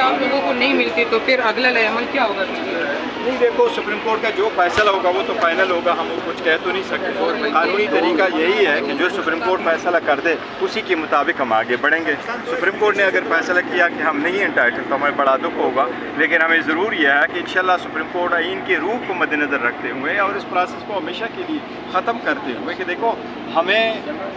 आप लोगों को नहीं मिलती तो फिर अगला अमल क्या होगा? नहीं, देखो सुप्रीम कोर्ट का जो फैसला होगा वो तो फाइनल होगा, हम कुछ कह तो नहीं सकते। कानूनी तरीका यही है कि जो सुप्रीम कोर्ट फैसला कर दे उसी के मुताबिक हम आगे बढ़ेंगे। सुप्रीम कोर्ट ने अगर फैसला किया कि हम नहीं इंटाइटल तो हमें बड़ा दुख होगा, लेकिन हमें ज़रूर यह है कि इंशाल्लाह सुप्रीम कोर्ट आइन के रूह को मद्देनज़र रखते हुए और इस प्रोसेस को हमेशा के लिए ख़त्म करते हुए कि देखो हमें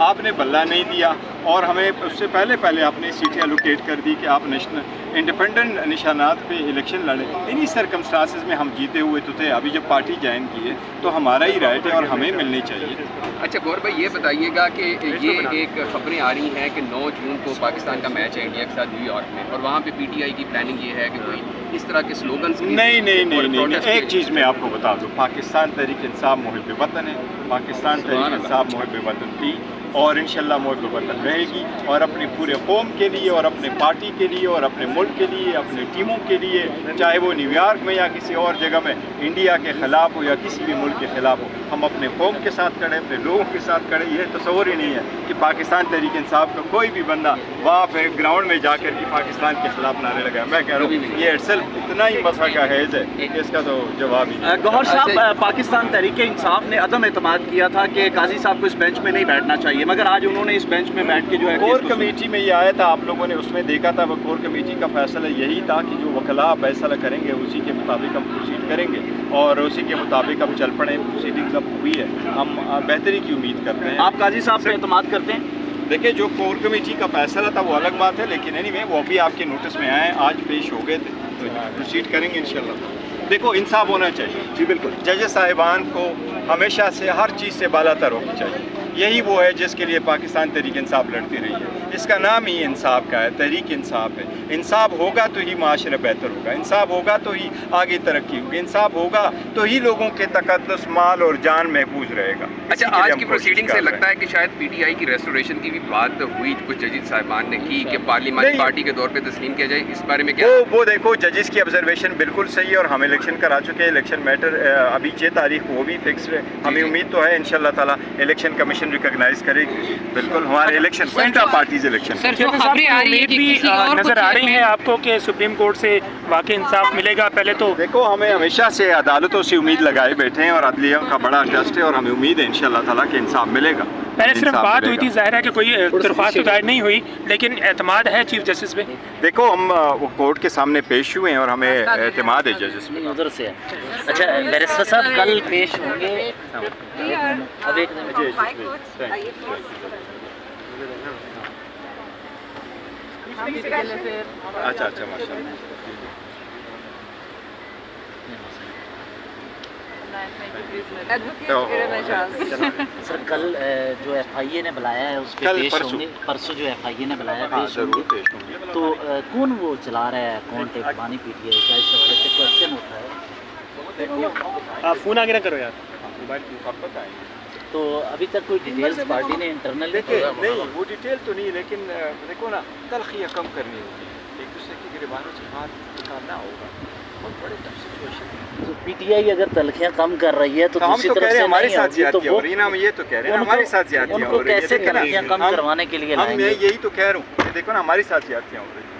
आपने बल्ला नहीं दिया और हमें उससे पहले आपने सीटें एलोकेट कर दी कि आप नेशनल इंडिपेंडेंट निशानात पे इलेक्शन लड़े। इन्हीं सर्कमस्टांसेस में हम जीते हुए तो थे, अभी जब पार्टी ज्वाइन की है तो हमारा ही राइट है और हमें मिलनी चाहिए। अच्छा गौर भाई, ये बताइएगा कि ये एक खबरें आ रही हैं कि 9 जून को पाकिस्तान का मैच है इंडिया के साथ न्यूयॉर्क में, और वहाँ पे पीटीआई की प्लानिंग ये है कि कोई इस तरह के स्लोगन्स नहीं, एक चीज़ मैं आपको बता दूँ, पाकिस्तान तहरीक इंसाफ मुहिब वतन है, पाकिस्तान तहरीक इंसाफ मुहिब वतन थी और इंशाल्लाह मुहिब वतन रहेगी, और अपनी पूरे कौम के लिए और अपने पार्टी के लिए और अपने मुल्क के लिए, अपनी टीमों के लिए, चाहे वो न्यूयॉर्क में या किसी और जगह में इंडिया के ख़िलाफ़ हो या किसी भी मुल्क के ख़िलाफ़ हो, हम अपने कौम के साथ खड़े, अपने लोगों के साथ खड़े। यह तस्वर ही नहीं है कि पाकिस्तान तहरीक इंसाफ का कोई भी बंदा वहाँ पे ग्राउंड में जाकर के पाकिस्तान के ख़िलाफ़ नारे लगाए। मैं कह रहा हूँ ये इट्सेल्फ इतना ही मसला का हैज़ है कि इसका तो जवाब ही नहीं। गौहर साहब, पाकिस्तान तहरीक इंसाफ ने अदम एतमाद किया था कि काजी साहब को इस बेंच में नहीं बैठना चाहिए, मगर आज उन्होंने इस बेंच में बैठ के जो है कोर कमेटी में ये आया था, आप लोगों ने उसमें देखा था, वो कोर कमेटी का फैसला यही था कि जो वकला फैसला करेंगे उसी के मुताबिक हम प्रोसीड करेंगे और उसी के मुताबिक हम चल पड़े। प्रोसीडिंग्स अब हुई है, हम बेहतरी की उम्मीद करते हैं। आप काजी साहब पे एतमाद करते हैं? देखिए, जो कोर कमेटी का फैसला था वो अलग बात है, लेकिन एनीवे वो भी आपके नोटिस में आए, आज पेश हो गए थे, तो प्रोसीड करेंगे इंशाल्लाह। देखो, इंसाफ होना चाहिए जी, बिल्कुल। जजेस साहिबान को हमेशा से हर चीज़ से बालातर होना चाहिए, यही वो है जिसके लिए पाकिस्तान तहरीक इंसाफ लड़ती रही है। इसका नाम ही इंसाफ का है, तहरीक इंसाफ है। इंसाफ होगा तो ही माशरा बेहतर होगा, इंसाफ होगा तो ही आगे तरक्की होगी, इंसाफ होगा तो ही लोगों के तकद्दुस, माल और जान महफूज रहेगा। अच्छा, आज की प्रोसीडिंग से लगता है कि शायद पीटीआई की रेस्टोरेशन की भी बात हुई, कुछ जजेस साहिबान ने की कि पार्लियामानी पार्टी के तौर पे तस्लीम किया जाए, इस बारे में क्या? वो देखो, जजेस की ऑब्जर्वेशन बिल्कुल सही है और हम इलेक्शन करा चुके हैं। इलेक्शन मैटर अभी 6 तारीख वो भी फिक्स है, हमें उम्मीद तो है इंशाल्लाह ताला इलेक्शन कमीशन रिकॉग्नाइज करेगी। बिल्कुल, हमारे इलेक्शन इंटर पार्टीज इलेक्शन नजर आ रही है आपको कि सुप्रीम कोर्ट से वाकई इंसाफ मिलेगा? पहले तो देखो, हमें हमेशा से अदालतों से उम्मीद लगाए बैठे हैं और अदलिया का बड़ा ट्रस्ट है और हमें उम्मीद है इंशाल्लाह ताला कि इंसाफ मिलेगा। पहले सिर्फ बात हुई थी, जाहिर है कि कोई दरख्वास्त दायर नहीं हुई, लेकिन एतमाद है चीफ जस्टिस पे? देखो, हम वो कोर्ट के सामने पेश हुए हैं और हमें एतमाद है जजेस पे। उधर से है। अच्छा बैरिस्टर साहब, कल पेश होंगे। अब एक अच्छा माशाल्लाह। सर, कल जो FIA ने बुलाया है उस पर पेश होंगे? परसों जो FIA ने बुलाया है जरूर पेश होंगे। तो कौन वो चला रहा है अकाउंट पानी PTI का, इस वजह से क्वेश्चन होता है। आप फ़ोन आगे ना करो यार, तो अभी तक कोई डिटेल्स पार्टी ने इंटरनल नहीं, वो डिटेल तो नहीं, लेकिन देखो ना, तलखियाँ कम करनी होगी, एक दूसरे की गिरबानों से हाथ निकालना होगा, बहुत बड़े टफ सिचुएशन। तो PTI अगर तलखियाँ कम कर रही है तो हम दूसरी तो तरफ कह रहे हैं से हमारी साथ तो ज्यादतियाँ हो रही है ना, हम ये तो कह रहे हैं हमारी साथ ज्यादतियाँ हो रही है। कैसे तलखियाँ कम करवाने के लिए हम यही तो कह रहा हूँ, देखो ना हमारी साथ ज्यादतियाँ हो रही है।